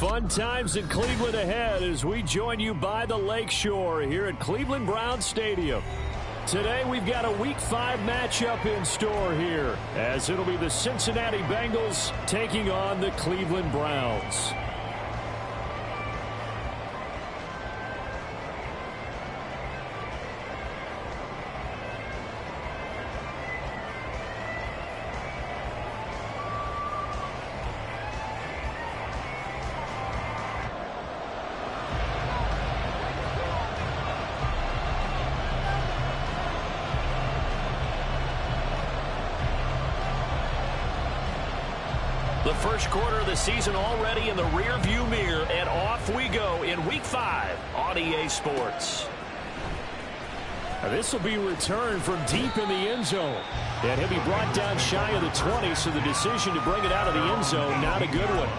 Fun times in Cleveland ahead as we join you by the Lakeshore here at Cleveland Browns Stadium. Today we've got a Week 5 matchup in store here as it'll be the Cincinnati Bengals taking on the Cleveland Browns. The first quarter of the season already in the rearview mirror, and off we go in Week 5 on EA Sports. This will be returned from deep in the end zone. And he'll be brought down shy of the 20, so the decision to bring it out of the end zone, not a good one.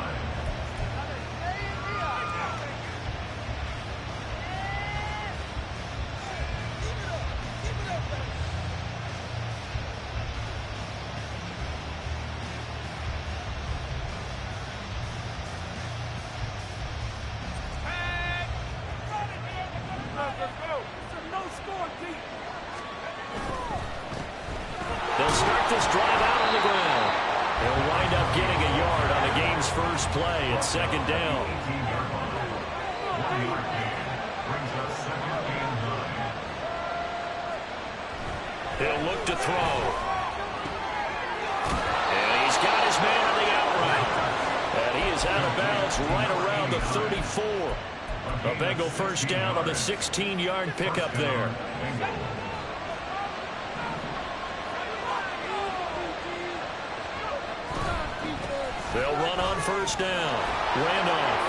They'll start this drive out on the ground. They'll wind up getting a yard on the game's first play. It's second down. He'll look to throw. And he's got his man on the out route. And he is out of bounds right around the 34. A Bengal first down on the 16-yard pickup there. They'll run on first down. Randolph.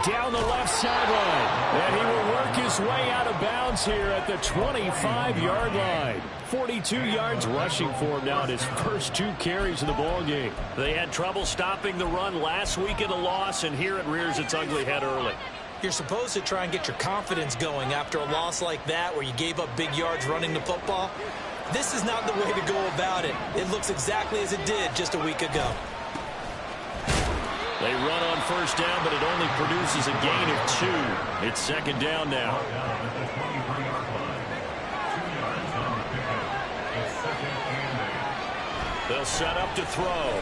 Down the left sideline. And he will work his way out of bounds here at the 25-yard line. 42 yards rushing for him now in his first 2 carries of the ballgame. They had trouble stopping the run last week in a loss, and here it rears its ugly head early. You're supposed to try and get your confidence going after a loss like that where you gave up big yards running the football. This is not the way to go about it. It looks exactly as it did just a week ago. They run on first down, but it only produces a gain of 2. It's second down now. They'll set up to throw.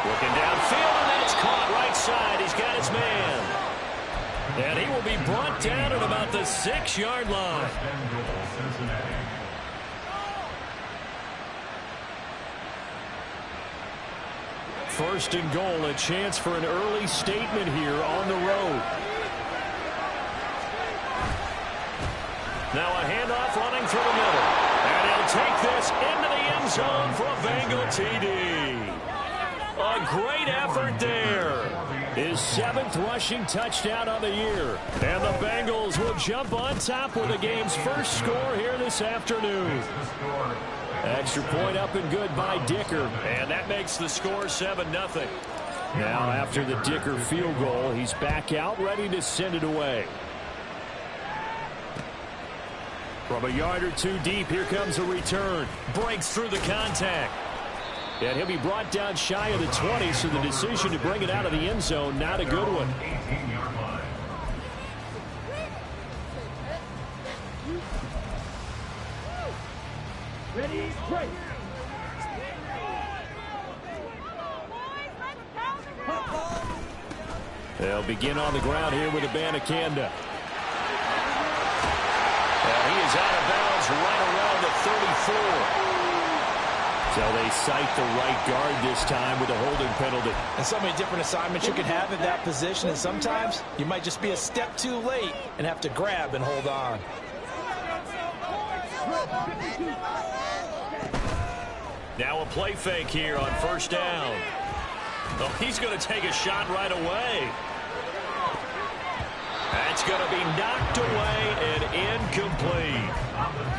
Looking downfield, and that's caught right side. He's got his man. And he will be brought down at about the 6-yard line. First and goal, a chance for an early statement here on the road. Now a handoff running through the middle. And he'll take this into the end zone for a Bengal TD. A great effort there. His 7th rushing touchdown on the year. And the Bengals will jump on top with the game's first score here this afternoon. Extra point up and good by Dicker. And that makes the score 7-0. Now after the Dicker field goal, he's back out ready to send it away. From a yard or 2 deep, here comes a return. Breaks through the contact. And he'll be brought down shy of the 20, so the decision to bring it out of the end zone, not a good one. Ready, break. They'll begin on the ground here with Abanikanda. And he is out of bounds right around the 34. So they cite the right guard this time with a holding penalty. And so many different assignments you can have at that position, and sometimes you might just be a step too late and have to grab and hold on. Now a play fake here on first down. Oh, he's going to take a shot right away. That's going to be knocked away and incomplete.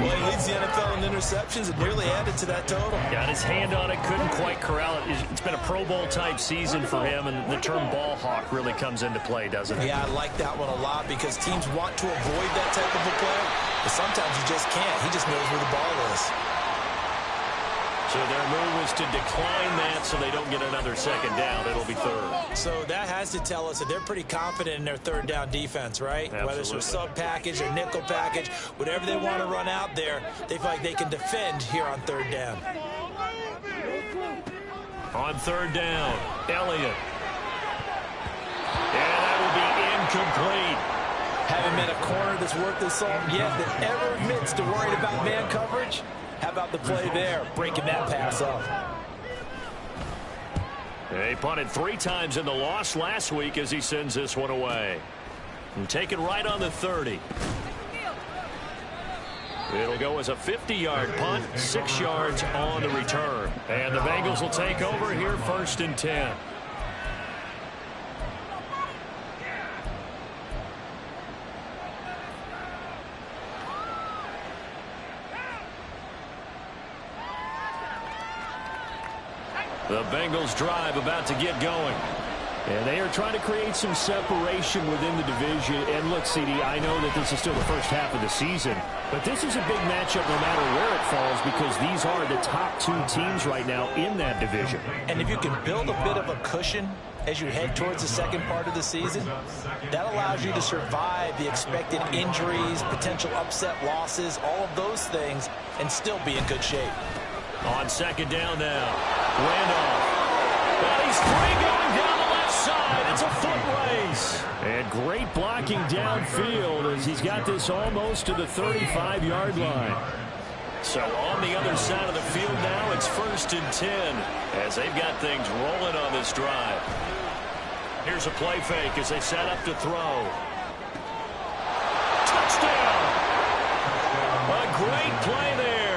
Well, he leads the NFL in interceptions and nearly added to that total. Got his hand on it, couldn't quite corral it. It's been a Pro Bowl-type season for him, and the term ball hawk really comes into play, doesn't it? Yeah, I like that one a lot because teams want to avoid that type of a play, but sometimes you just can't. He just knows where the ball is. So their move is to decline that so they don't get another second down. It'll be third. So that has to tell us that they're pretty confident in their third down defense, right? Absolutely. Whether it's a sub package or nickel package, whatever they want to run out there, they feel like they can defend here on third down. On third down, Elliott. And that will be incomplete. Haven't met a corner that's worth the salt yet that ever admits to worrying about man coverage. How about the play there, breaking that pass up? They punted 3 times in the loss last week as he sends this one away. And take it right on the 30. It'll go as a 50-yard punt, 6 yards on the return. And the Bengals will take over here, 1st and 10. The Bengals drive about to get going. And they are trying to create some separation within the division. And look, CD, I know that this is still the first half of the season, but this is a big matchup no matter where it falls because these are the top 2 teams right now in that division. And if you can build a bit of a cushion as you head towards the second part of the season, that allows you to survive the expected injuries, potential upset losses, all of those things, and still be in good shape. On second down now, Randolph. Well, he's free going down the left side. It's a foot race. And great blocking downfield as he's got this almost to the 35-yard line. So on the other side of the field now, it's 1st and 10 as they've got things rolling on this drive. Here's a play fake as they set up to throw. Touchdown! A great play there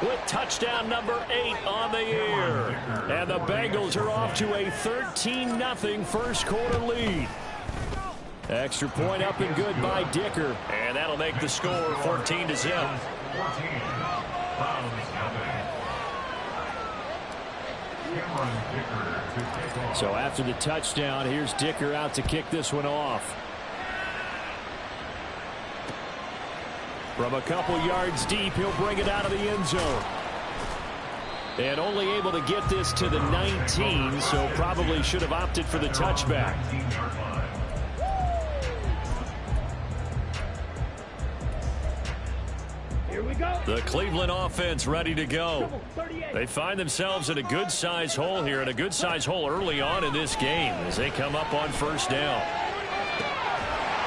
with touchdown number 8 on the year. And the Bengals are off to a 13-0 first quarter lead. Extra point up and good by Dicker. And that'll make the score 14-0. So after the touchdown, here's Dicker out to kick this one off. From a couple yards deep, he'll bring it out of the end zone. And only able to get this to the 19, so probably should have opted for the touchback. Here we go. The Cleveland offense ready to go. They find themselves in a good-sized hole here, and a good-sized hole early on in this game as they come up on 1st down.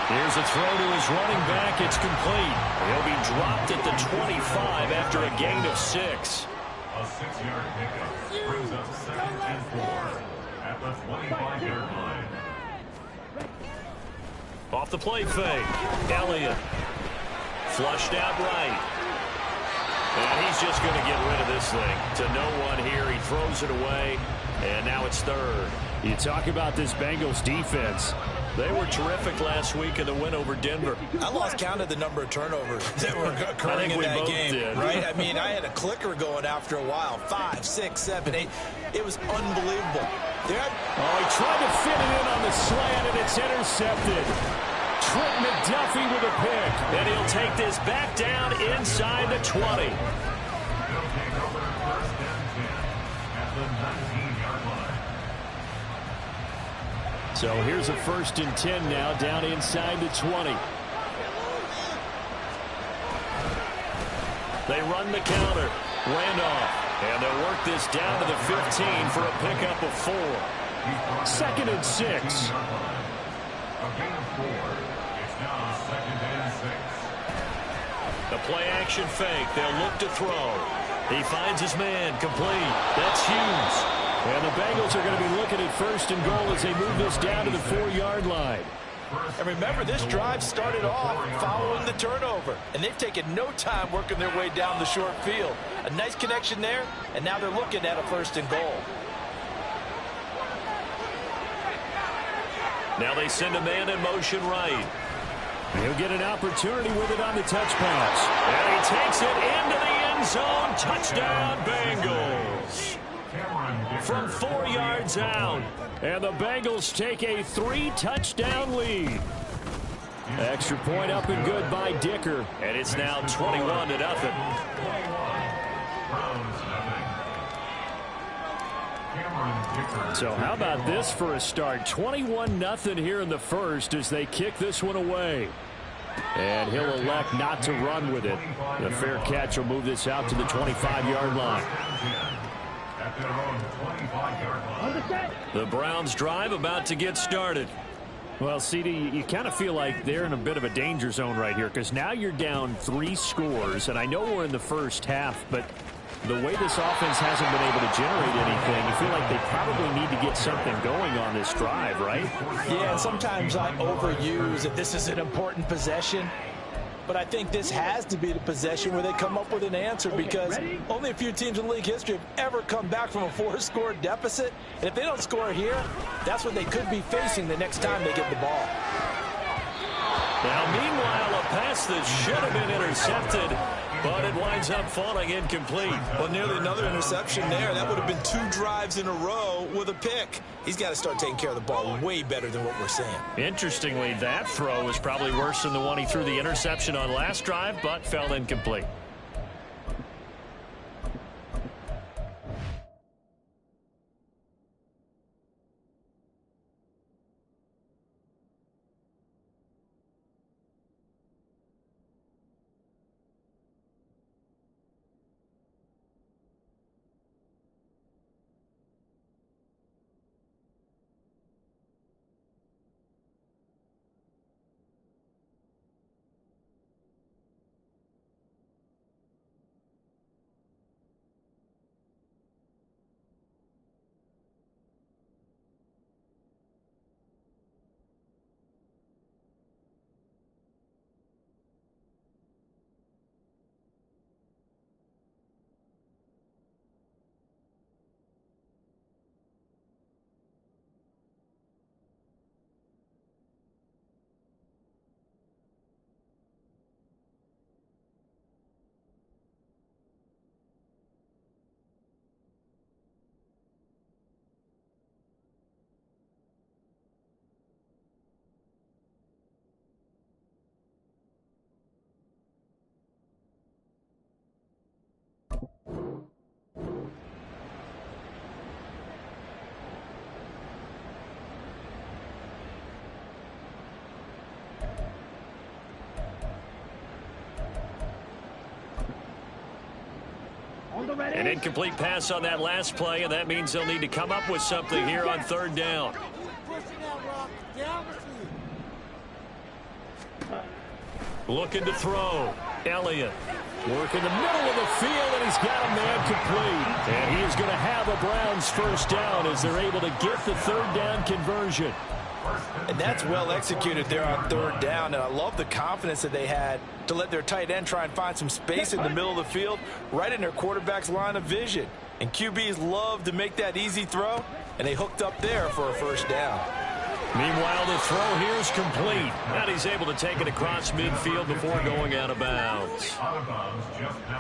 Here's a throw to his running back. It's complete. He'll be dropped at the 25 after a gain of 6. A 6-yard pickup brings up 2nd and 4 at the 25-yard line. Off the play fake. Elliott. Flushed out right. And he's just going to get rid of this thing to no one here. He throws it away, and now it's 3rd. You talk about this Bengals defense. They were terrific last week in the win over Denver. I lost count of the number of turnovers that were occurring in that game, right? I mean, I had a clicker going after a while. 5, 6, 7, 8. It was unbelievable. He tried to fit it in on the slant, and it's intercepted. Trent McDuffie with a pick. And he'll take this back down inside the 20. They'll take over 1st and 10 at the 19-yard line. So here's a 1st and 10 now down inside the 20. They run the counter. Randolph. And they'll work this down to the 15 for a pickup of 4. 2nd and 6. A gain of 4. It's now 2nd and 6. The play action fake. They'll look to throw. He finds his man. Complete. That's Hughes. And the Bengals are going to be looking at 1st and goal as they move this down to the 4-yard line. And remember, this drive started off following the turnover, and they've taken no time working their way down the short field. A nice connection there, and now they're looking at a 1st and goal. Now they send a man in motion right. He'll get an opportunity with it on the touch pass. And he takes it into the end zone. Touchdown, Bengals. From 4 yards out. And the Bengals take a 3-touchdown lead. Extra point up and good by Dicker. And it's now 21-0. So how about this for a start? 21-0 here in the first as they kick this one away. And he'll elect not to run with it. The fair catch will move this out to the 25-yard line. The Browns drive about to get started. Well, CD, you kind of feel like they're in a bit of a danger zone right here because now you're down 3 scores, and I know we're in the first half, but the way this offense hasn't been able to generate anything, you feel like they probably need to get something going on this drive, right? Yeah, and sometimes I overuse that this is an important possession. But I think this has to be the possession where they come up with an answer because only a few teams in league history have ever come back from a 4-score deficit. And if they don't score here, that's what they could be facing the next time they get the ball. Now, meanwhile, a pass that should have been intercepted, but it winds up falling incomplete. Well, nearly another interception there. That would have been 2 drives in a row with a pick. He's got to start taking care of the ball way better than what we're seeing. Interestingly, that throw was probably worse than the one he threw the interception on last drive, but fell incomplete. An incomplete pass on that last play, and that means they'll need to come up with something here on 3rd down. Looking to throw. Elliott working the middle of the field, and he's got a man complete. And he is going to have a Browns 1st down as they're able to get the 3rd down conversion. And that's well executed there on 3rd down. And I love the confidence that they had to let their tight end try and find some space in the middle of the field, right in their quarterback's line of vision. And QBs love to make that easy throw, and they hooked up there for a 1st down. Meanwhile, the throw here is complete. And he's able to take it across midfield before going out of bounds.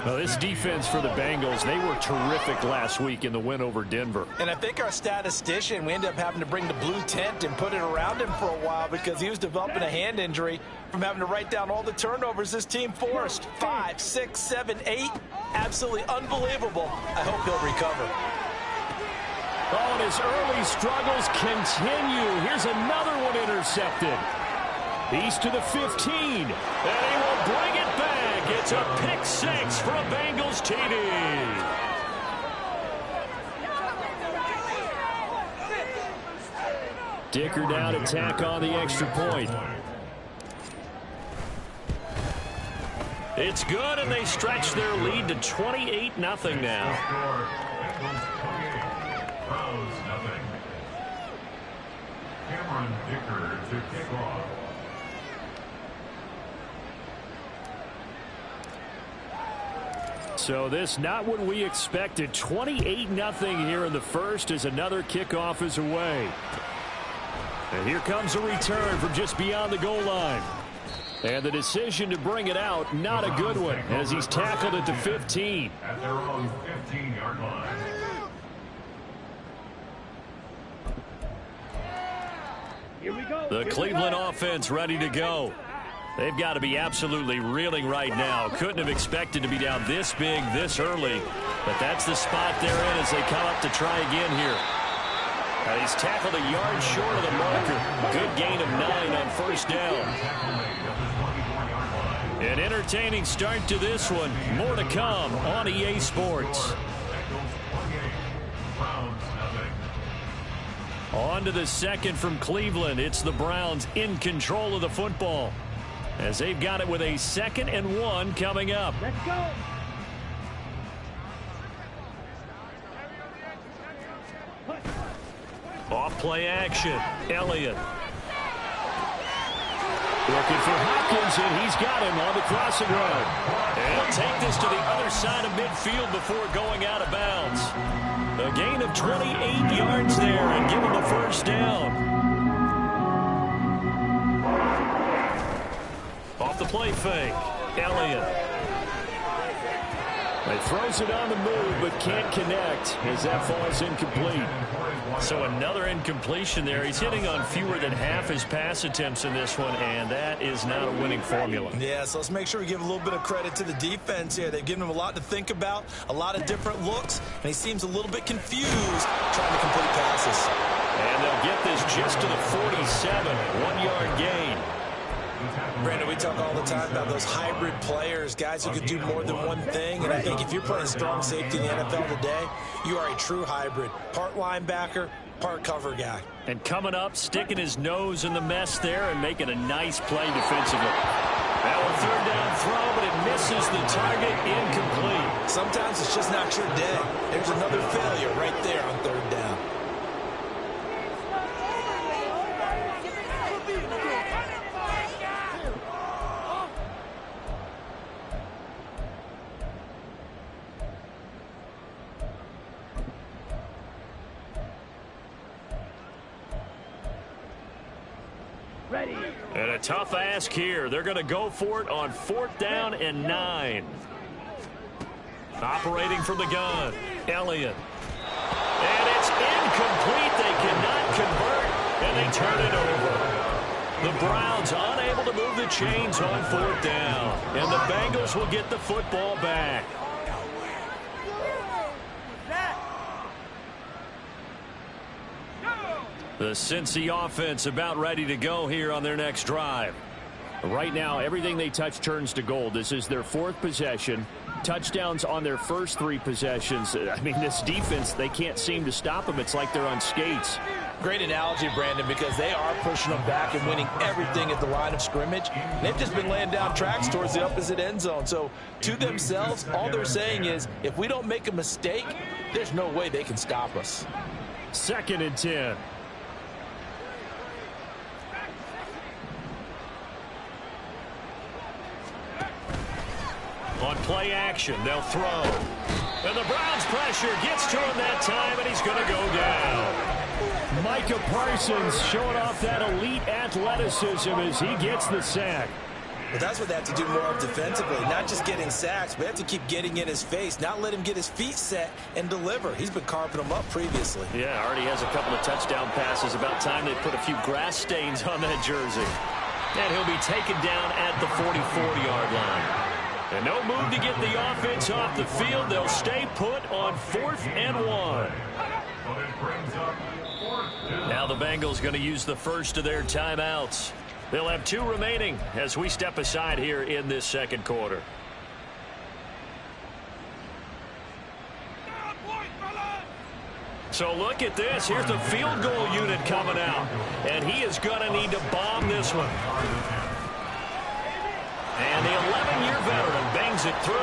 Well, this defense for the Bengals, they were terrific last week in the win over Denver. And I think our statistician, we ended up having to bring the blue tent and put it around him for a while because he was developing a hand injury from having to write down all the turnovers this team forced. 5, 6, 7, 8. Absolutely unbelievable. I hope he'll recover. Oh, and his early struggles continue. Here's another one intercepted. He's to the 15. And he will bring it back. It's a pick 6 for a Bengals TD. Dicker down to tack on the extra point. It's good, and they stretch their lead to 28-0 now. Dicker to kick off. So this not what we expected. 28-0 here in the first as another kickoff is away. And here comes a return from just beyond the goal line. And the decision to bring it out, not a good one, as he's tackled at the 15. At their own 15-yard line. Here we go. The Cleveland offense ready to go. They've got to be absolutely reeling right now. Couldn't have expected to be down this big this early. But that's the spot they're in as they come up to try again here. He's tackled a yard short of the marker. Good gain of 9 on first down. An entertaining start to this one. More to come on EA Sports. On to the second from Cleveland. It's the Browns in control of the football, as they've got it with a 2nd and 1 coming up. Let's go. Off play action. Elliott. Looking for Hopkins, and he's got him on the crossing road. And he'll take this to the other side of midfield before going out of bounds. A gain of 28 yards there and give him the first down. Off the play fake. Elliott. He throws it on the move but can't connect as that falls incomplete. So another incompletion there. He's hitting on fewer than half his pass attempts in this one, and that is not a winning formula. Yeah, so let's make sure we give a little bit of credit to the defense here. They've given him a lot to think about, a lot of different looks, and he seems a little bit confused trying to complete passes. And they'll get this just to the 47, 1-yard gain. Brandon, we talk all the time about those hybrid players, guys who can do more than one thing. And I think if you're playing strong safety in the NFL today, you are a true hybrid. Part linebacker, part cover guy. And coming up, sticking his nose in the mess there and making a nice play defensively. Now a 3rd down throw, but it misses the target, incomplete. Sometimes it's just not your day. There's another failure right there on 3rd down. Ready. And a tough ask here. They're going to go for it on 4th down and 9. Operating from the gun, Elliott. And it's incomplete. They cannot convert, and they turn it over. The Browns unable to move the chains on 4th down. And the Bengals will get the football back. The Cincy offense about ready to go here on their next drive. Right now, everything they touch turns to gold. This is their 4th possession. Touchdowns on their first 3 possessions. I mean, this defense, they can't seem to stop them. It's like they're on skates. Great analogy, Brandon, because they are pushing them back and winning everything at the line of scrimmage. They've just been laying down tracks towards the opposite end zone. So, to themselves, all they're saying is, if we don't make a mistake, there's no way they can stop us. 2nd and 10. On play action, they'll throw. And the Browns pressure gets to him that time, and he's going to go down. Micah Parsons showing off that elite athleticism as he gets the sack. But that's what they have to do more of defensively, not just getting sacks, but they have to keep getting in his face, not let him get his feet set and deliver. He's been carving them up previously. Yeah, already has a couple of touchdown passes. About time they put a few grass stains on that jersey. And he'll be taken down at the 44-yard line. And no move to get the offense off the field. They'll stay put on 4th and 1. Now the Bengals going to use the first of their timeouts. They'll have 2 remaining as we step aside here in this 2nd quarter. So look at this. Here's the field goal unit coming out. And he is going to need to bomb this one. And the 11-year veteran bangs it through.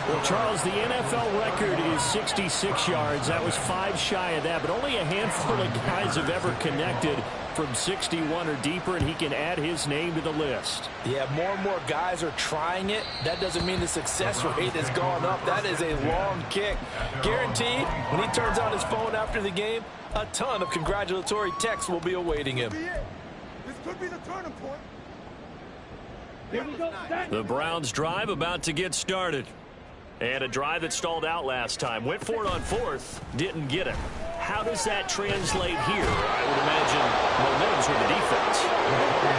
Well, Charles, the NFL record is 66 yards. That was 5 shy of that, but only a handful of guys have ever connected from 61 or deeper, and he can add his name to the list. Yeah, more and more guys are trying it. That doesn't mean the success rate has gone up. That is a long kick. Guaranteed, when he turns on his phone after the game, a ton of congratulatory texts will be awaiting him. This could be the turning point. Here we go. The Browns drive about to get started. And a drive that stalled out last time. Went for it on fourth, didn't get it. How does that translate here? I would imagine momentum's with the defense.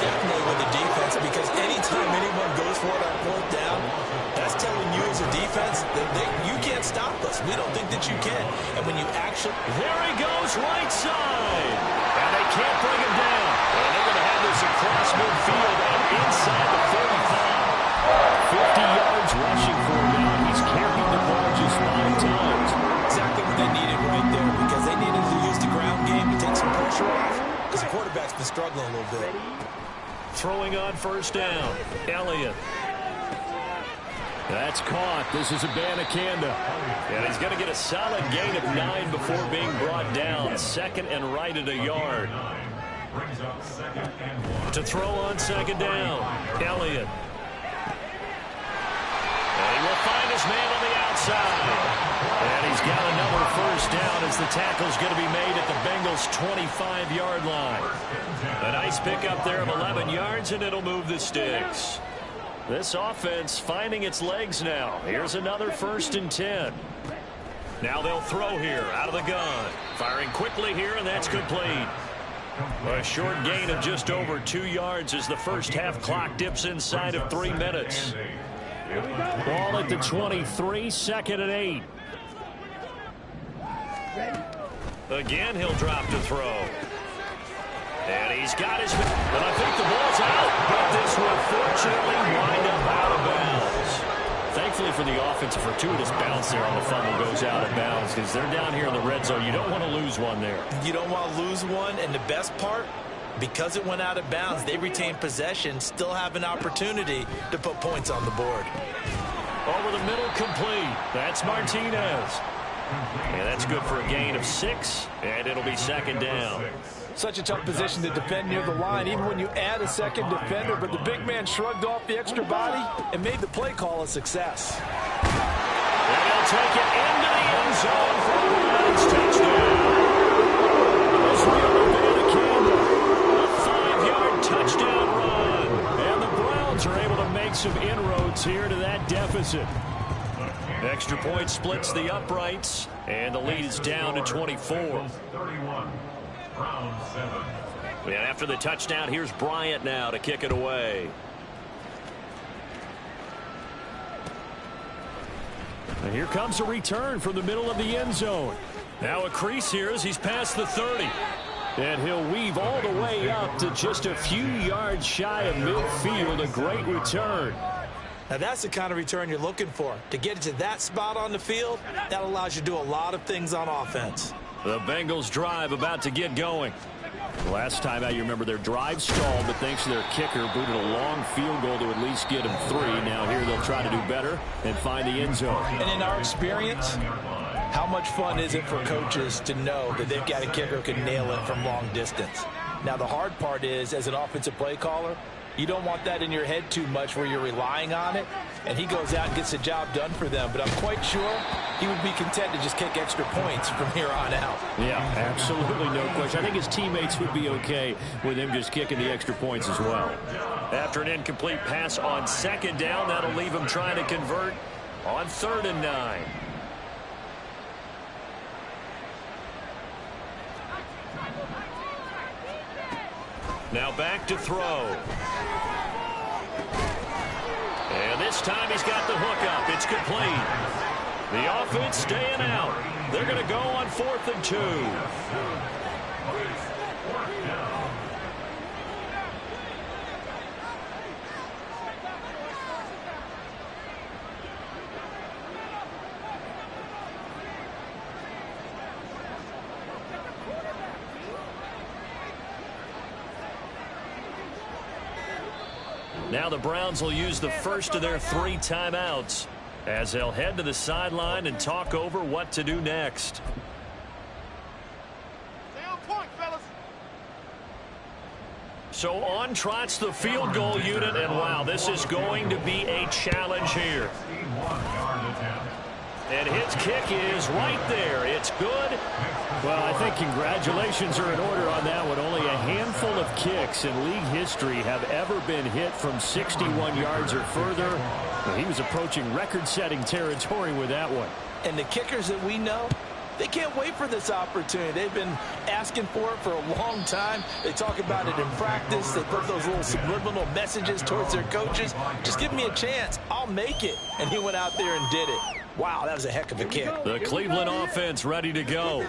Definitely with the defense, because anytime anyone goes for it on fourth down, that's telling you as a defense that you can't stop us. We don't think that you can. And when you actually... There he goes, right side. And they can't bring him down. And they're going to have this across midfield and inside the 45. 50 yards rushing for him now. He's carried the ball just 9 times. Exactly what they needed right there, because they needed to use the ground game to take some pressure off, because the quarterback's been struggling a little bit. Throwing on first down, Elliott. That's caught. This is Abanikanda. And he's going to get a solid gain of 9 before being brought down. Second and right at a yard. To throw on second down, Elliott. And he will find his man on the outside. And he's got another first down as the tackle's going to be made at the Bengals' 25-yard line. A nice pickup there of 11 yards, and it'll move the sticks. This offense finding its legs now. Here's another 1st and 10. Now they'll throw here out of the gun. Firing quickly here, and that's complete. A short gain of just over 2 yards as the first half clock dips inside of 3 minutes. Ball at the 23, 2nd and 8. Again, he'll drop to throw. And he's got his... And I think the ball's out, but this will fortunately wind up out of bounds. Thankfully for the offense, a fortuitous bounce there on the fumble goes out of bounds, because they're down here in the red zone. You don't want to lose one there. You don't want to lose one, and the best part, because it went out of bounds, they retain possession, still have an opportunity to put points on the board. Over the middle, complete. That's Martinez. And that's good for a gain of 6, and it'll be 2nd down. Such a tough position to defend near the line, even when you add a second defender, but the big man shrugged off the extra body and made the play call a success. And he'll take it into the end zone for the Browns touchdown. This a 5-yard touchdown run. And the Browns are able to make some inroads here to that deficit. Extra point splits the uprights, and the lead is down to 24. 31. Browns 7. And after the touchdown, here's Bryant now to kick it away. And here comes a return from the middle of the end zone. Now a crease here as he's past the 30. And he'll weave all the way up to just a few yards shy of midfield. A great return. Now, that's the kind of return you're looking for. To get to that spot on the field, that allows you to do a lot of things on offense. The Bengals drive about to get going. Last time out, you remember their drive stalled, but thanks to their kicker, booted a long field goal to at least get them 3. Now here they'll try to do better and find the end zone. And in our experience, how much fun is it for coaches to know that they've got a kicker who can nail it from long distance? Now, the hard part is, as an offensive play caller, you don't want that in your head too much where you're relying on it, and he goes out and gets the job done for them. But I'm quite sure he would be content to just kick extra points from here on out. Yeah, absolutely no question. I think his teammates would be okay with him just kicking the extra points as well. After an incomplete pass on 2nd down, that'll leave him trying to convert on 3rd and 9. Now back to throw. And this time he's got the hook up. It's complete. The offense staying out. They're going to go on 4th and 2. Now the Browns will use the first of their 3 timeouts as they'll head to the sideline and talk over what to do next. Stay on point, fellas. So on trots the field goal unit, and wow, this is going to be a challenge here. And his kick is right there. It's good. Well, I think congratulations are in order on that one. Only a handful of kicks in league history have ever been hit from 61 yards or further. Well, he was approaching record-setting territory with that one. And the kickers that we know, they can't wait for this opportunity. They've been asking for it for a long time. They talk about it in practice. They put those little subliminal messages towards their coaches. Just give me a chance. I'll make it. And he went out there and did it. Wow, that was a heck of a kick. The Cleveland offense ready to go.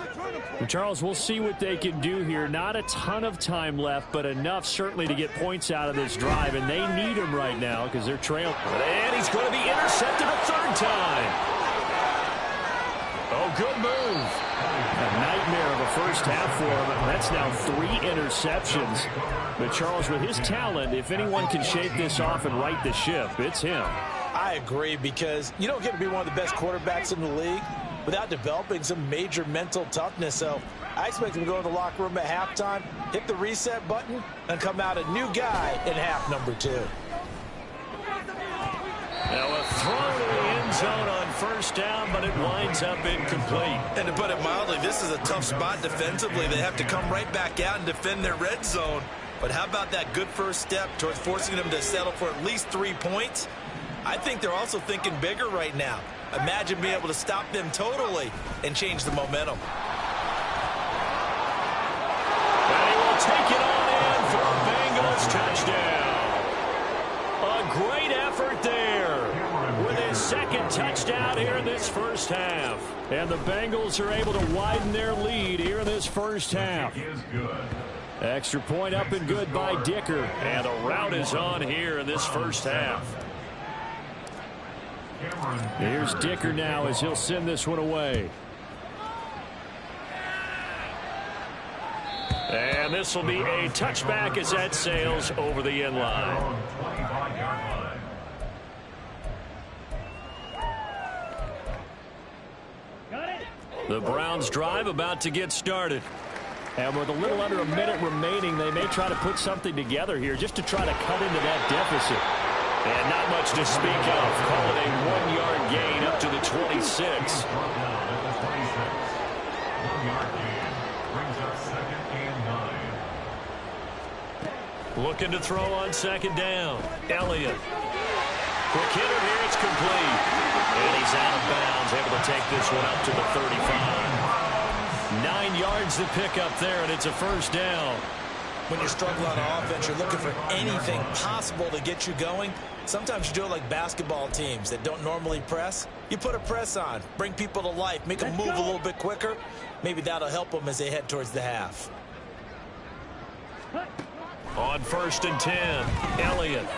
And Charles, we'll see what they can do here. Not a ton of time left, but enough certainly to get points out of this drive. And they need him right now because they're trailing. And he's going to be intercepted a third time. Oh, good move. A nightmare of a first half for him. That's now 3 interceptions. But Charles, with his talent, if anyone can shake this off and right the ship, it's him. I agree, because you don't get to be one of the best quarterbacks in the league without developing some major mental toughness. So I expect him to go in the locker room at halftime, hit the reset button, and come out a new guy in half number 2. Now a throw to the end zone on first down, but it winds up incomplete. And to put it mildly, this is a tough spot defensively. They have to come right back out and defend their red zone. But how about that good first step towards forcing them to settle for at least 3 points? I think they're also thinking bigger right now. Imagine being able to stop them totally and change the momentum. And he will take it on in for a Bengals touchdown. A great effort there with his second touchdown here in this first half. And the Bengals are able to widen their lead here in this first half. Extra point up and good by Dicker. And the route is on here in this first half. Here's Dicker now as he'll send this one away. And this will be a touchback as that sails over the end line. The Browns drive about to get started. And with a little under a minute remaining, they may try to put something together here just to try to cut into that deficit. And not much to speak of. Call it a 1-yard gain up to the 26. Looking to throw on second down. Elliott. Quick hitter here. It's complete. And he's out of bounds. Able to take this one up to the 35. 9 yards to pick up there, and it's a first down. When you're struggling on offense, you're looking for anything possible to get you going. Sometimes you do it like basketball teams that don't normally press. You put a press on, bring people to life, make them move a little bit quicker. Maybe that'll help them as they head towards the half. On 1st and 10, Elliott.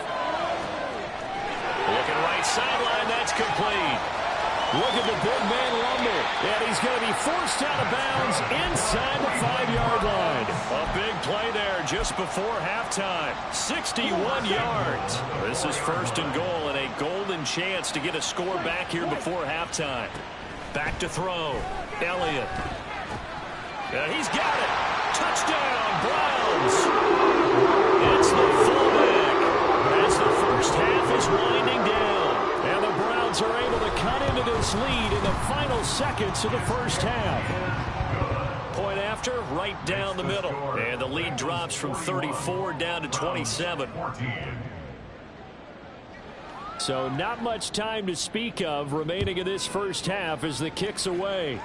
Looking right sideline, that's complete. Look at the big man lumber. And he's going to be forced out of bounds inside the 5-yard line. A big play there just before halftime. 61 yards. This is 1st and goal and a golden chance to get a score back here before halftime. Back to throw. Elliott. And he's got it. Touchdown, Browns. It's the fullback as the first half is winding down. And the Browns are able to cut into this lead in the final seconds of the first half. Point after, right down the middle. And the lead drops from 34 down to 27. So not much time to speak of remaining in this first half as the kick's away.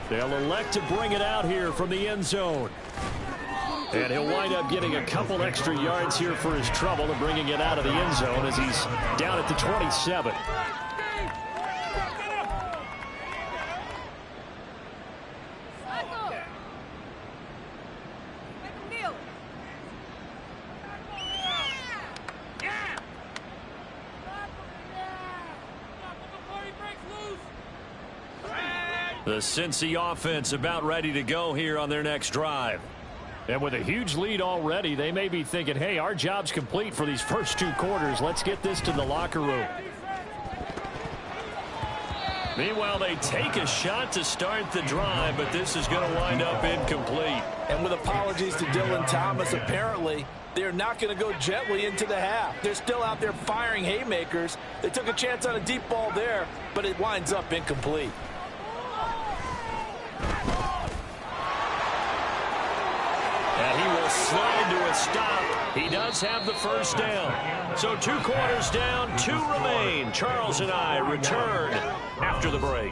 They'll elect to bring it out here from the end zone. And he'll wind up getting a couple extra yards here for his trouble and bringing it out of the end zone as he's down at the 27. The Cincy offense about ready to go here on their next drive. And with a huge lead already, they may be thinking, hey, our job's complete for these first 2 quarters. Let's get this to the locker room. Meanwhile, they take a shot to start the drive, but this is going to wind up incomplete. And with apologies to Dylan Thomas, apparently they're not going to go gently into the half. They're still out there firing haymakers. They took a chance on a deep ball there, but it winds up incomplete. And he will slide to a stop. He does have the first down. So 2 quarters down, 2 remain. Charles and I return after the break.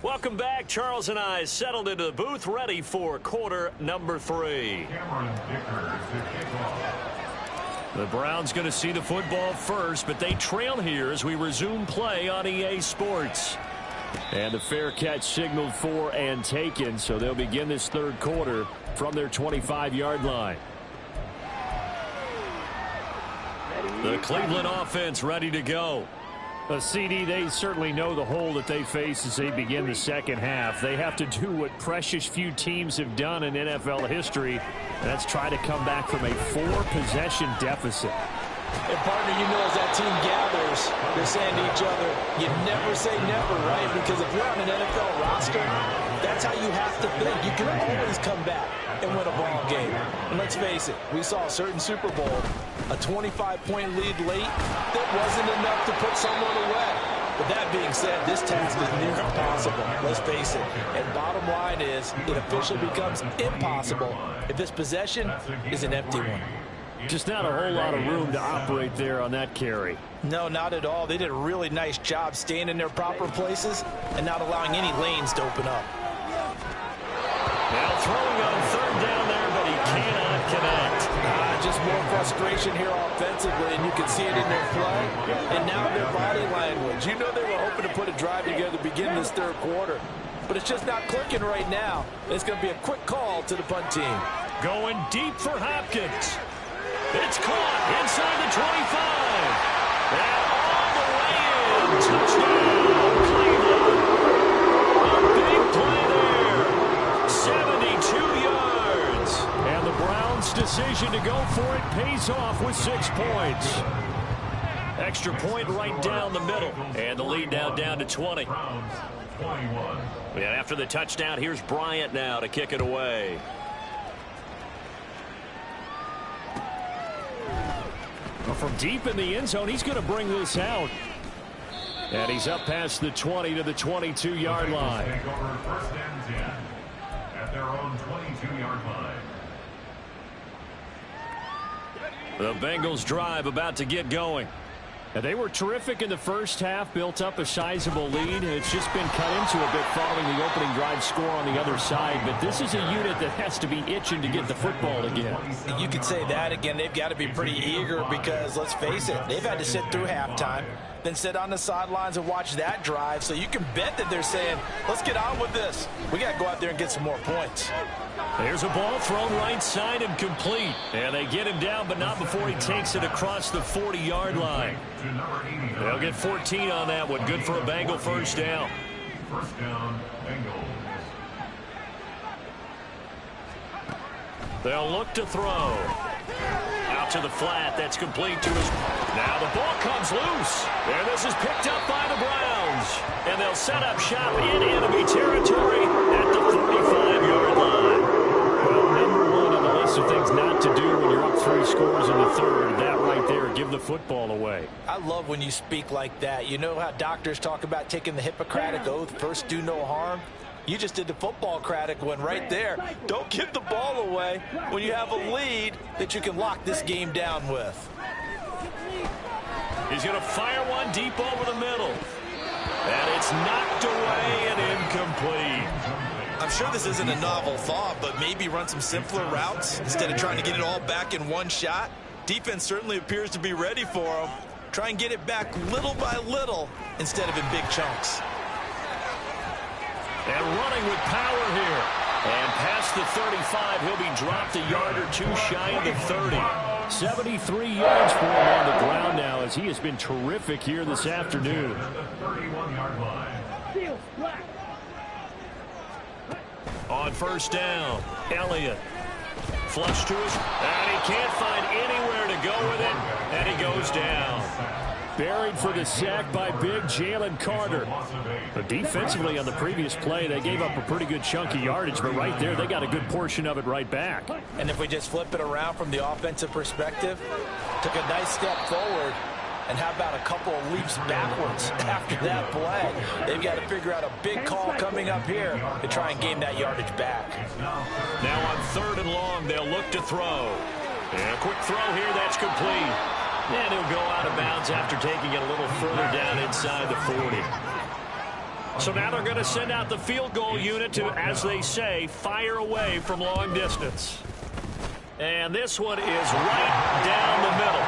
Welcome back. Charles and I settled into the booth, ready for quarter number 3. The Browns going to see the football first, but they trail here as we resume play on EA Sports. And the fair catch signaled for and taken, so they'll begin this third quarter from their 25-yard line. The Cleveland offense ready to go. CD, they certainly know the hole that they face as they begin the second half. They have to do what precious few teams have done in NFL history, and that's try to come back from a 4-possession deficit. And, partner, you know as that team gathers, they're saying to each other, you never say never, right? Because if you're on an NFL roster, that's how you have to think. You can always come back and win a ball game. And let's face it, we saw a certain Super Bowl, a 25-point lead late that wasn't enough to put someone away. But that being said, this task is near impossible. Let's face it. And bottom line is, it officially becomes impossible if this possession is an empty one. Just not a whole lot of room to operate there on that carry. No, not at all. They did a really nice job staying in their proper places and not allowing any lanes to open up. Now throwing on third down there, but he cannot connect. Just more frustration here offensively, and you can see it in their play. And now their body language. You know they were hoping to put a drive together to begin this third quarter. But it's just not clicking right now. It's going to be a quick call to the punt team. Going deep for Hopkins. It's caught inside the 25. And all the way in. Touchdown, Cleveland. A big play there. 72 yards. And the Browns' decision to go for it pays off with 6 points. Extra point right down the middle. And the lead now down to 20. And after the touchdown, here's Bryant now to kick it away. From deep in the end zone, he's going to bring this out. And he's up past the 20 to the 22-yard line. Take over first and 10 at their own 22-yard line. The Bengals drive about to get going. And they were terrific in the first half, built up a sizable lead. It's just been cut into a bit following the opening drive score on the other side. But this is a unit that has to be itching to get the football again. You could say that again. They've got to be pretty eager because, let's face it, they've had to sit through halftime, then sit on the sidelines and watch that drive. So you can bet that they're saying, let's get on with this. We got to go out there and get some more points. There's a ball thrown right side and complete. And they get him down, but not before he takes it across the 40-yard line. They'll get 14 on that one. Good for a Bengal first down. First down, Bengals. They'll look to throw. Out to the flat. That's complete to his. Now the ball comes loose. And this is picked up by the Browns. And they'll set up shop in enemy territory at the 45-yard line. Well, number one on the list of things not to do when you're up 3 scores in the third. That right there, give the football away. I love when you speak like that. You know how doctors talk about taking the Hippocratic Oath, first do no harm? You just did the football-cratic one right there. Don't give the ball away when you have a lead that you can lock this game down with. He's going to fire one deep over the middle. And it's knocked away and incomplete. I'm sure this isn't a novel thought, but maybe run some simpler routes instead of trying to get it all back in one shot. Defense certainly appears to be ready for him. Try and get it back little by little instead of in big chunks. And running with power here. And past the 35, he'll be dropped a yard or 2 shy of the 30. 73 yards for him on the ground now as he has been terrific here this afternoon. On first down, Elliott flush to his, and he can't find anywhere to go with it, and he goes down. Buried for the sack by big Jalen Carter. But defensively on the previous play, they gave up a pretty good chunk of yardage, but right there, they got a good portion of it right back. And if we just flip it around from the offensive perspective, took a nice step forward, and how about a couple of leaps backwards after that play? They've got to figure out a big call coming up here to try and gain that yardage back. Now on 3rd and long, they'll look to throw. And a quick throw here, that's complete. And he'll go out of bounds after taking it a little further down inside the 40. So now they're going to send out the field goal unit to, as they say, fire away from long distance. And this one is right down the middle.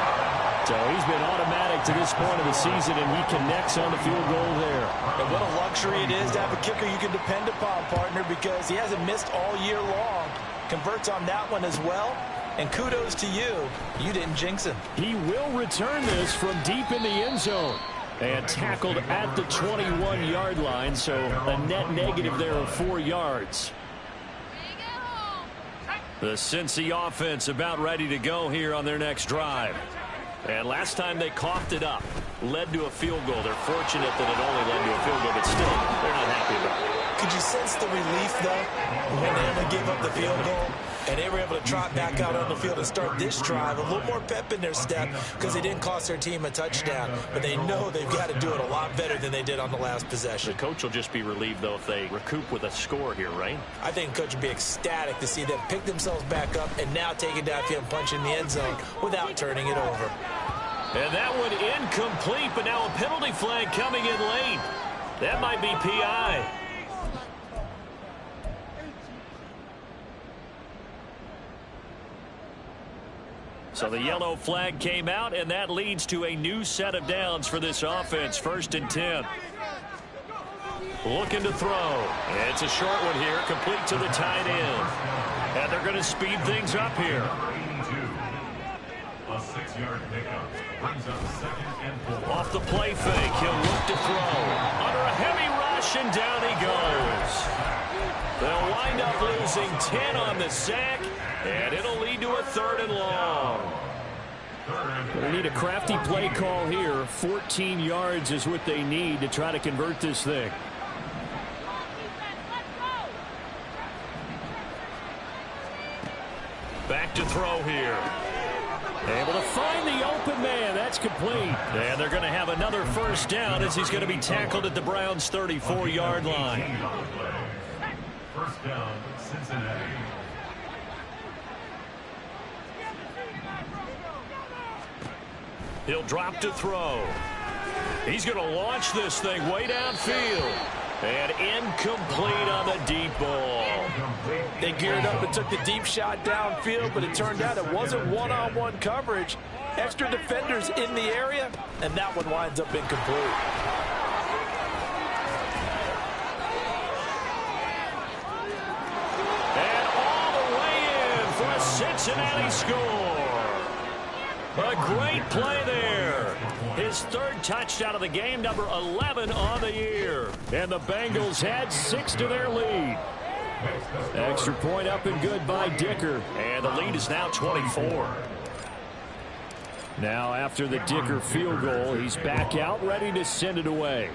So he's been automatic to this point of the season, and he connects on the field goal there. And what a luxury it is to have a kicker you can depend upon, partner, because he hasn't missed all year long. Converts on that one as well. And kudos to you. You didn't jinx him. He will return this from deep in the end zone. And tackled at the 21-yard line, so a net negative there of 4 yards. The Cincy offense about ready to go here on their next drive. And last time they coughed it up, led to a field goal. They're fortunate that it only led to a field goal, but still, they're not happy about it. Could you sense the relief, though, when they only gave up the field goal? And they were able to trot back out on the field and start this drive. A little more pep in their step because they didn't cost their team a touchdown. But they know they've got to do it a lot better than they did on the last possession. The coach will just be relieved, though, if they recoup with a score here, right? I think the coach would be ecstatic to see them pick themselves back up and now take it downfield and punch in the end zone without turning it over. And that one incomplete, but now a penalty flag coming in late. That might be PI. So the yellow flag came out, and that leads to a new set of downs for this offense. 1st and 10. Looking to throw. It's a short one here, complete to the tight end. And they're going to speed things up here. A 6-yard pickup brings up 2nd and 4. Off the play fake, he'll look to throw. Under a heavy rush, and down he goes. They'll wind up losing 10 on the sack, and it'll lead to a 3rd and long. They need a crafty play call here. 14 yards is what they need to try to convert this thing. Back to throw here. Able to find the open man. That's complete. And they're going to have another 1st down as he's going to be tackled at the Browns' 34-yard line. 1st down, Cincinnati. He'll drop to throw. He's going to launch this thing way downfield. And incomplete on the deep ball. They geared up and took the deep shot downfield, but it turned out it wasn't one-on-one coverage. Extra defenders in the area, and that one winds up incomplete. And all the way in for a Cincinnati score. A great play there. His 3rd touchdown of the game, number 11 on the year. And the Bengals had 6 to their lead. Extra point up and good by Dicker. And the lead is now 24. Now after the Dicker field goal, he's back out ready to send it away.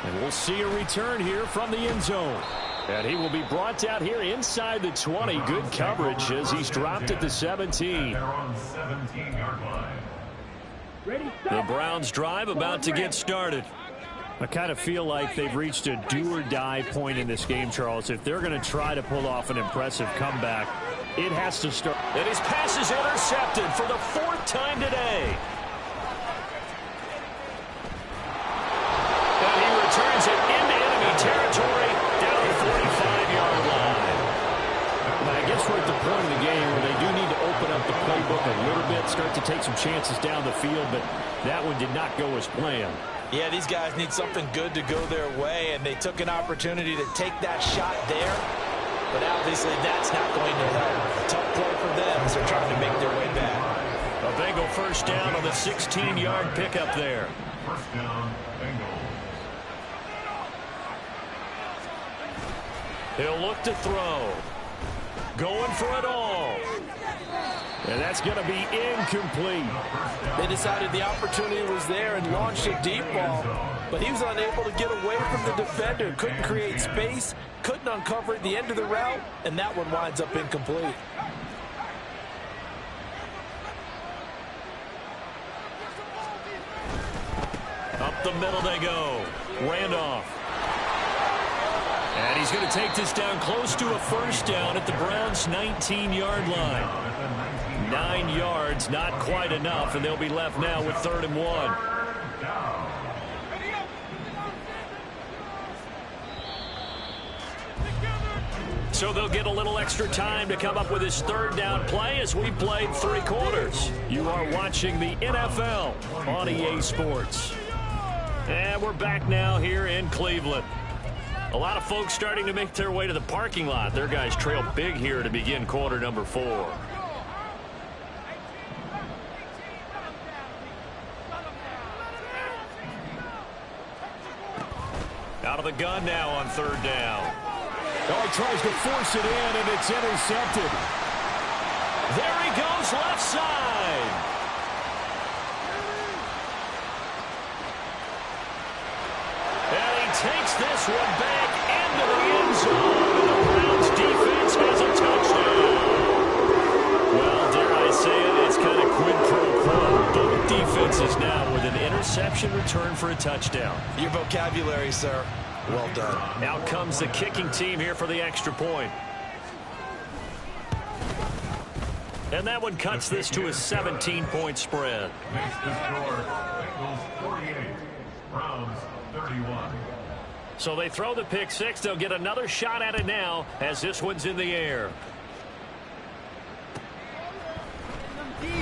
And we'll see a return here from the end zone. And he will be brought out here inside the 20. Good coverage as he's dropped at the 17. They're on 17-yard line. The Browns drive about to get started. I kind of feel like they've reached a do-or-die point in this game, Charles. If they're going to try to pull off an impressive comeback, it has to start. And his pass is intercepted for the 4th time today. And he returns it into enemy territory down the 45-yard line. I guess we're at the point of the game where they do need to open up the playbook a little bit, start to take some chances down the field, but that one did not go as planned. Yeah, these guys need something good to go their way, and they took an opportunity to take that shot there. But obviously that's not going to help. A tough play for them as they're trying to make their way back. A Bengal 1st down on the 16-yard pickup there. 1st down, Bengals. He'll look to throw. Going for it all. And that's going to be incomplete. They decided the opportunity was there and launched a deep ball, but he was unable to get away from the defender. Couldn't create space, couldn't uncover at the end of the route, and that one winds up incomplete. Up the middle they go. Randolph. And he's going to take this down close to a first down at the Browns' 19-yard line. 9 yards, not quite enough, and they'll be left now with 3rd and 1. So they'll get a little extra time to come up with his 3rd down play as we played 3 quarters. You are watching the NFL on EA Sports. And we're back now here in Cleveland. A lot of folks starting to make their way to the parking lot. Their guys trail big here to begin quarter number 4. Out of the gun now on 3rd down. Oh, he tries to force it in, and it's intercepted. There he goes, left side. And he takes this one back into the end zone. And the Browns defense has a touchdown. Well, dare I say it, it's kind of quid pro quo. Both defenses now with an interception return for a touchdown. Your vocabulary, sir. Well done. Out comes the kicking team here for the extra point. And that one cuts this to a 17-point spread. Makes the score Bengals 48, Browns 31. So they throw the pick six. They'll get another shot at it now as this one's in the air.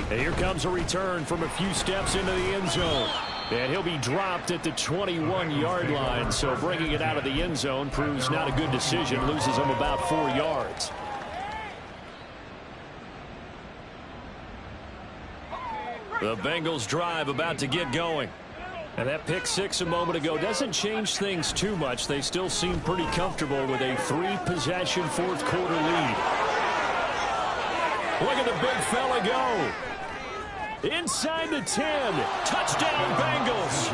And here comes a return from a few steps into the end zone. And he'll be dropped at the 21-yard line. So bringing it out of the end zone proves not a good decision. Loses him about 4 yards. The Bengals drive about to get going. And that pick six a moment ago doesn't change things too much. They still seem pretty comfortable with a 3-possession 4th quarter lead. Look at the big fella go. Inside the 10. Touchdown Bengals.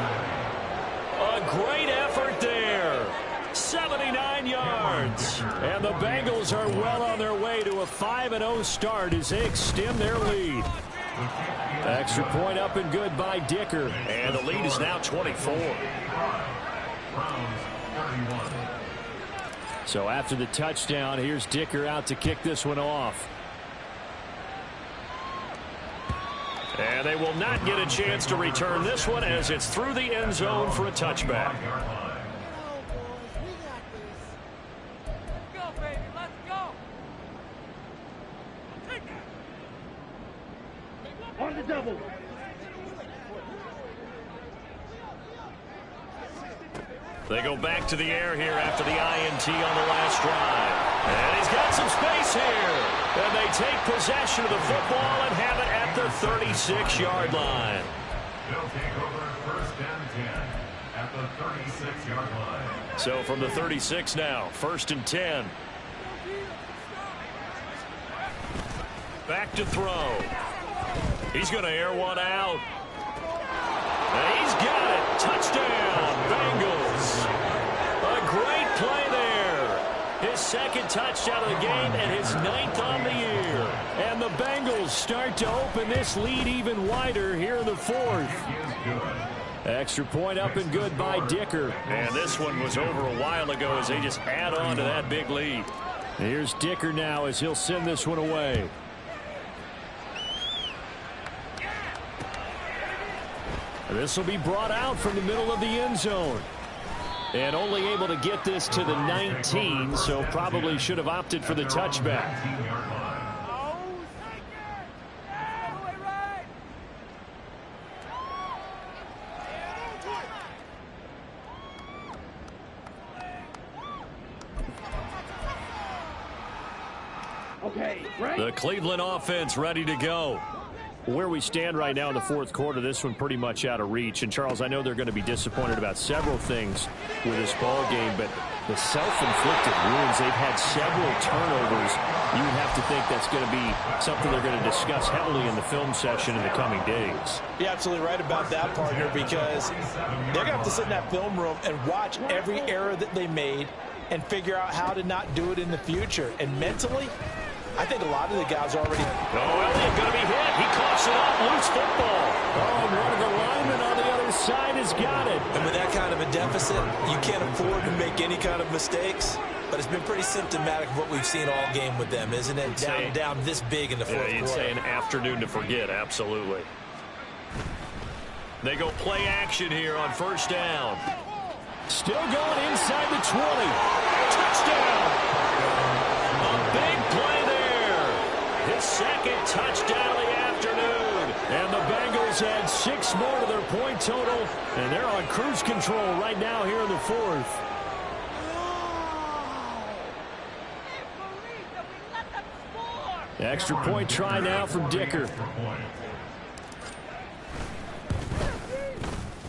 A great effort there. 79 yards. And the Bengals are well on their way to a 5-0 start as they extend their lead. Extra point up and good by Dicker. And the lead is now 24. So after the touchdown, here's Dicker out to kick this one off. And they will not get a chance to return this one as it's through the end zone for a touchback. On the double. They go back to the air here after the INT on the last drive. And he's got some space here. And they take possession of the football and have it at the 36-yard line. They'll take over 1st and 10 at the 36-yard line. So from the 36 now, 1st and 10. Back to throw. He's going to air one out. And he's got it. Touchdown, Bengals. A great play there. His 2nd touchdown of the game and his 9th on the year. And the Bengals start to open this lead even wider here in the 4th. Extra point up and good by Dicker. And this one was over a while ago as they just add on to that big lead. Here's Dicker now as he'll send this one away. This will be brought out from the middle of the end zone. And only able to get this to the 19, so probably should have opted for the touchback. Okay, right. The Cleveland offense ready to go. where we stand right now in the fourth quarter, this one pretty much out of reach. And, Charles, I know they're going to be disappointed about several things with this ball game, but the self-inflicted wounds, they've had several turnovers. You would have to think that's going to be something they're going to discuss heavily in the film session in the coming days. You're absolutely right about that, partner, because they're going to have to sit in that film room and watch every error that they made and figure out how to not do it in the future. And mentally, I think a lot of the guys are already... Oh, Elliott going to be hit. He coughs it up. Loose football. Oh, one of the linemen on the other side has got it. And with that kind of a deficit, you can't afford to make any kind of mistakes. But it's been pretty symptomatic of what we've seen all game with them, isn't it? Down this big in the fourth quarter. You'd say an afternoon to forget, absolutely. They go play action here on first down. Still going inside the 20. Touchdown. A big play there. His second touchdown of the afternoon. And the Bengals add 6 more to their point total. And they're on cruise control right now here in the fourth. Extra point try now from Dicker.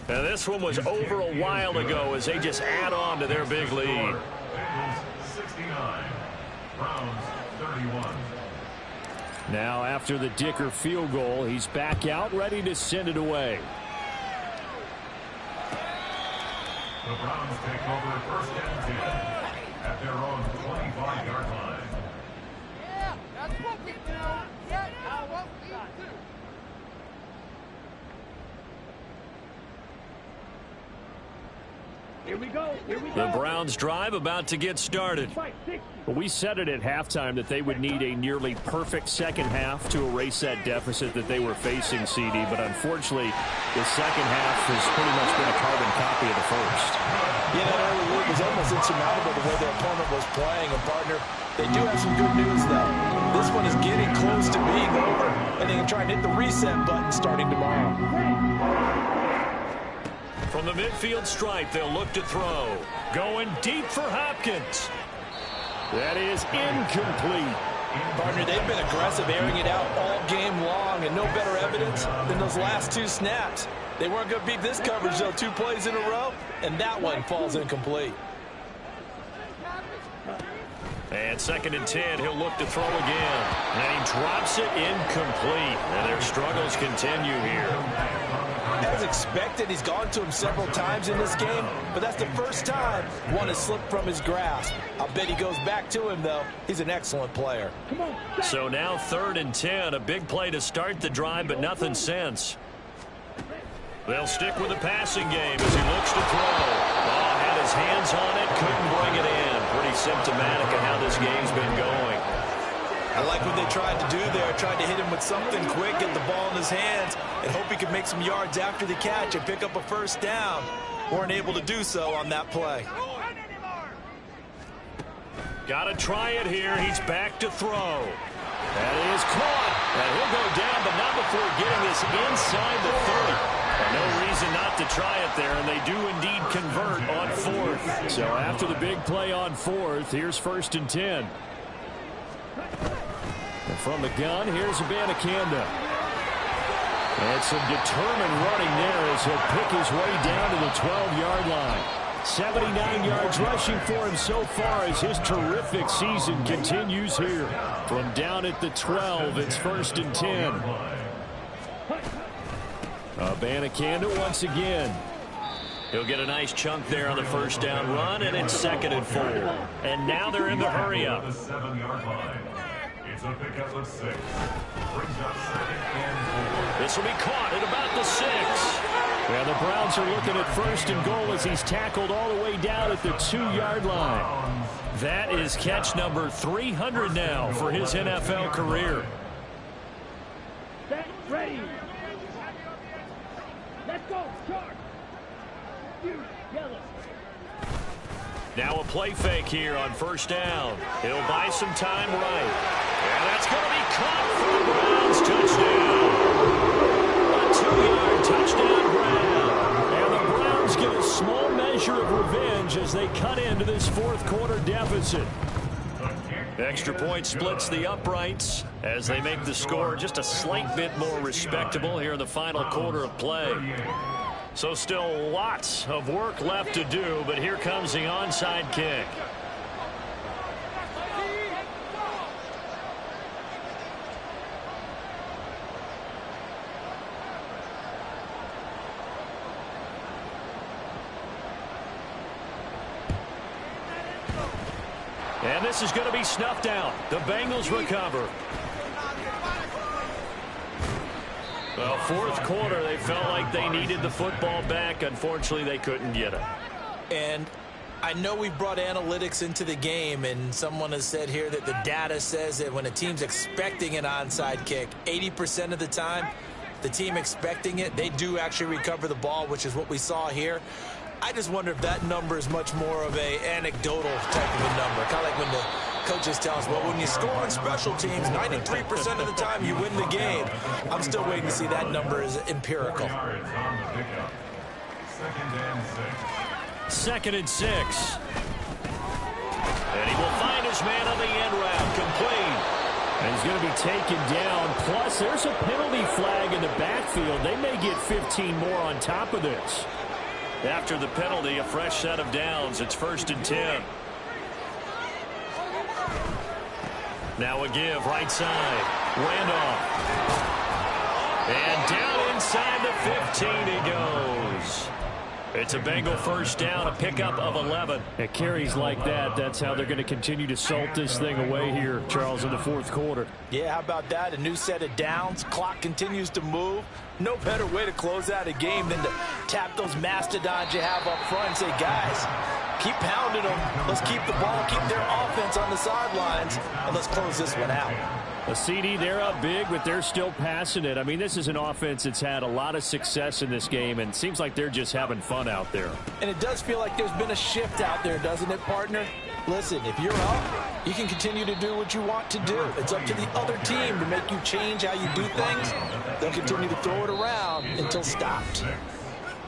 Now this one was over a while ago as they just add on to their big lead. Bengals 69, Browns 31. Now after the Dicker field goal, he's back out ready to send it away. The Browns take over first and 10 at their own 25-yard line. Yeah, that's what we do. Yeah, now what we do. Here we go. Here we go. The Browns drive about to get started. We said it at halftime that they would need a nearly perfect second half to erase that deficit that they were facing, CD. But unfortunately, the second half has pretty much been a carbon copy of the first. Yeah, that early lead was almost insurmountable the way their opponent was playing. And, partner, they do have some good news, though. This one is getting close to being over, and they can try and hit the reset button starting tomorrow. From the midfield stripe, they'll look to throw. Going deep for Hopkins. That is incomplete. Partner, they've been aggressive, airing it out all game long, and no better evidence than those last 2 snaps. They weren't going to beat this coverage, though. 2 plays in a row, and that one falls incomplete. And second and 10, he'll look to throw again. And he drops it incomplete. And their struggles continue here. As expected, he's gone to him several times in this game, but that's the first time one has slipped from his grasp. I'll bet he goes back to him, though. He's an excellent player. So now third and 10, a big play to start the drive, but nothing since. They'll stick with the passing game as he looks to throw. Oh, had his hands on it, couldn't bring it in. Pretty symptomatic of how this game's been going. I like what they tried to do there. Tried to hit him with something quick, get the ball in his hands, and hope he could make some yards after the catch and pick up a first down. Weren't able to do so on that play. Got to try it here. He's back to throw. That is caught. And he'll go down, but not before getting this inside the 30. And no reason not to try it there, and they do indeed convert on fourth. So after the big play on fourth, here's first and 10. And from the gun, here's Abanikanda. And some determined running there as he'll pick his way down to the 12-yard line. 79 yards rushing for him so far as his terrific season continues here. From down at the 12, it's first and 10. Abanikanda once again. He'll get a nice chunk there on the first down run, and it's second and 4. And now they're in the hurry up. It's a pickup of 6. Brings up second and 4. This will be caught at about the 6. Yeah, the Browns are looking at first and goal as he's tackled all the way down at the 2-yard line. That is catch number 300 now for his NFL career. Set, ready. Let's go, charge. Yellow. Now a play fake here on first down. He'll buy some time right. And that's going to be caught for the Browns. Touchdown. A 2-yard touchdown grab. And the Browns get a small measure of revenge as they cut into this fourth quarter deficit. Extra point splits the uprights. as they make the score just a slight bit more respectable here in the final quarter of play. So still lots of work left to do, but here comes the onside kick. And this is going to be snuffed out. The Bengals recover. Well, fourth quarter, they felt like they needed the football back. Unfortunately, they couldn't get it. And I know we brought analytics into the game, and someone has said here that the data says that when a team's expecting an onside kick, 80% of the time, the team expecting it, they do actually recover the ball, which is what we saw here. I just wonder if that number is much more of a anecdotal type of a number. Kind of like when the coaches tell us, well, when you score on special teams, 93% of the time you win the game. I'm still waiting to see that number is empirical. Second and 6. And he will find his man on the end route, complete. And he's going to be taken down. Plus, there's a penalty flag in the backfield. They may get 15 more on top of this. After the penalty, a fresh set of downs. It's 1st and 10. Now a give, right side. Randolph. And down inside the 15 he goes. It's a Bengal first down, a pickup of 11. At carries like that, that's how they're going to continue to salt this thing away here, Charles, in the fourth quarter. Yeah, how about that? A new set of downs. Clock continues to move. No better way to close out a game than to tap those mastodons you have up front and say, guys, keep pounding them. Let's keep the ball, keep their offense on the sidelines, and let's close this one out. A CD, they're up big, but they're still passing it. I mean, this is an offense that's had a lot of success in this game, and it seems like they're just having fun out there. And it does feel like there's been a shift out there, doesn't it, partner? Listen, if you're up, you can continue to do what you want to do. It's up to the other team to make you change how you do things. They'll continue to throw it around until stopped.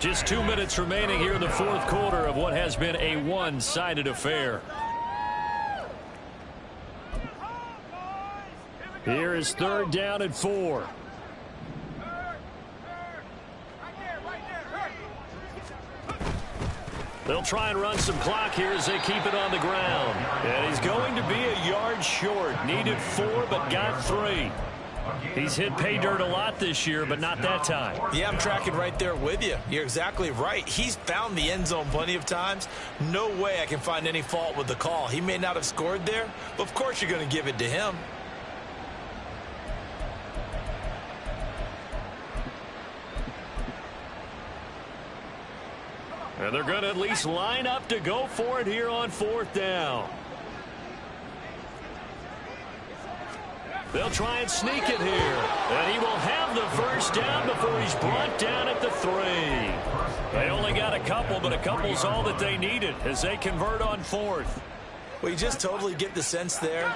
Just 2 minutes remaining here in the fourth quarter of what has been a one-sided affair. Here is 3rd down and 4. They'll try and run some clock here as they keep it on the ground. And he's going to be a yard short. Needed 4, but got 3. He's hit pay dirt a lot this year, but not that time. Yeah, I'm tracking right there with you. You're exactly right. He's found the end zone plenty of times. No way I can find any fault with the call. He may not have scored there, but of course you're going to give it to him. And they're going to at least line up to go for it here on 4th down. They'll try and sneak it here. And he will have the first down before he's brought down at the 3. They only got a couple, but a couple's all that they needed as they convert on 4th. Well, you just totally get the sense there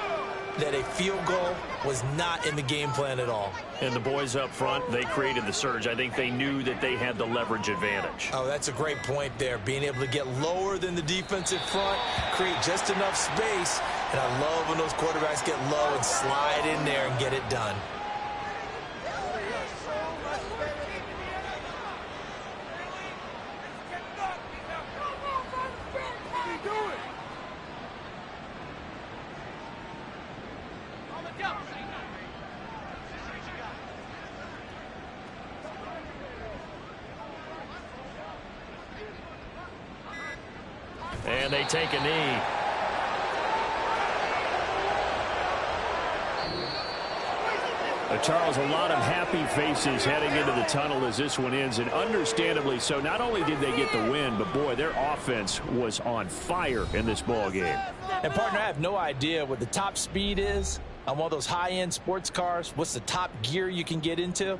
that a field goal was not in the game plan at all. And the boys up front, they created the surge. I think they knew that they had the leverage advantage. Oh, that's a great point there. Being able to get lower than the defensive front, create just enough space. And I love when those quarterbacks get low and slide in there and get it done. And they take a knee. Charles, a lot of happy faces heading into the tunnel as this one ends, and understandably so. Not only did they get the win, but boy, their offense was on fire in this ball game. And partner, I have no idea what the top speed is on one of those high-end sports cars. What's the top gear you can get into?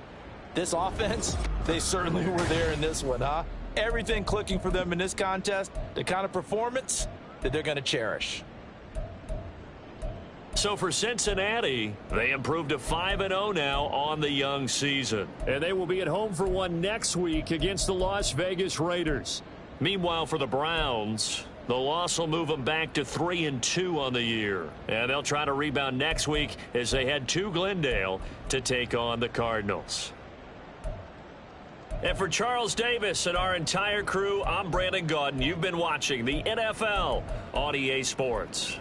This offense, they certainly were there in this one, huh? Everything clicking for them in this contest, the kind of performance that they're going to cherish. So for Cincinnati, they improved to 5-0 now on the young season. And they will be at home for one next week against the Las Vegas Raiders. Meanwhile, for the Browns, The loss will move them back to 3-2 on the year. And they'll try to rebound next week as they head to Glendale to take on the Cardinals. And for Charles Davis and our entire crew, I'm Brandon Gaudin. You've been watching the NFL on EA Sports.